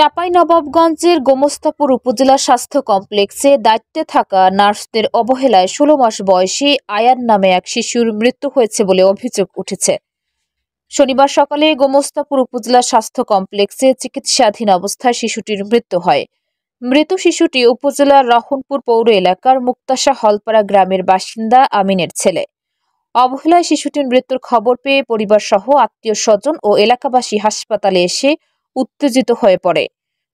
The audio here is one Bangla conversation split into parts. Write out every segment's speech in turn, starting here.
চাঁপাইনবাবগঞ্জের গোমস্তাপুর উপজেলা স্বাস্থ্য কমপ্লেক্সে দায়িত্বে থাকা নার্সদের অবহেলায় ১৬ মাস বয়সী আয়ান নামে এক শিশুর মৃত্যু হয়েছে বলে অভিযোগ উঠেছে। শনিবার সকালে গোমস্তাপুর উপজেলা স্বাস্থ্য কমপ্লেক্সে চিকিৎসাধীন অবস্থায় শিশুটির মৃত্যু হয়। মৃত শিশুটি উপজেলার রহনপুর পৌর এলাকার মুক্তাশা হলপাড়া গ্রামের বাসিন্দা আমিনের ছেলে। অবহেলায় শিশুটির মৃত্যুর খবর পেয়ে পরিবারসহ আত্মীয় স্বজন ও এলাকাবাসী হাসপাতালে এসে উত্তেজিত হয়ে পড়ে।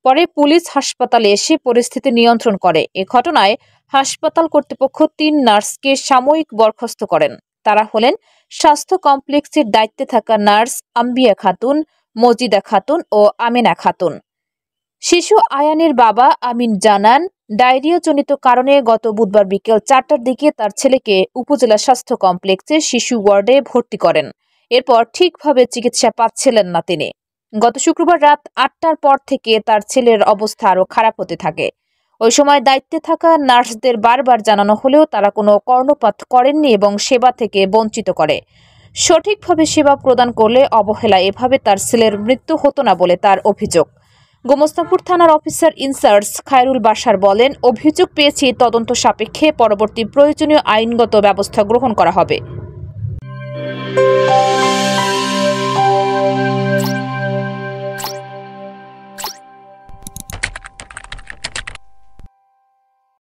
পরে পুলিশ হাসপাতালে এসে পরিস্থিতি নিয়ন্ত্রণ করে। এ ঘটনায় হাসপাতাল কর্তৃপক্ষ ৩ নার্সকে সাময়িক বরখাস্ত করেন। তারা হলেন স্বাস্থ্য কমপ্লেক্সের দায়িত্বে থাকা নার্স আম্বিয়া খাতুন, মজিদা খাতুন ও আমেনা খাতুন। শিশু আয়ানের বাবা আমিন জানান, ডায়রিয়াজনিত কারণে গত বুধবার বিকেল ৪টার দিকে তার ছেলেকে উপজেলা স্বাস্থ্য কমপ্লেক্সের শিশু ওয়ার্ডে ভর্তি করেন। এরপর ঠিকভাবে চিকিৎসা পাচ্ছিলেন না তিনি। গত শুক্রবার রাত ৮টার পর থেকে তার ছেলের অবস্থা আরও খারাপ হতে থাকে। ওই সময় দায়িত্বে থাকা নার্সদের বারবার জানানো হলেও তারা কোনো কর্ণপাত করেননি এবং সেবা থেকে বঞ্চিত করে। সঠিকভাবে সেবা প্রদান করলে অবহেলা এভাবে তার ছেলের মৃত্যু হতো না বলে তার অভিযোগ। গোমস্তাপুর থানার অফিসার ইনচার্জ খায়রুল বাশার বলেন, অভিযোগ পেয়েছি, তদন্ত সাপেক্ষে পরবর্তী প্রয়োজনীয় আইনগত ব্যবস্থা গ্রহণ করা হবে।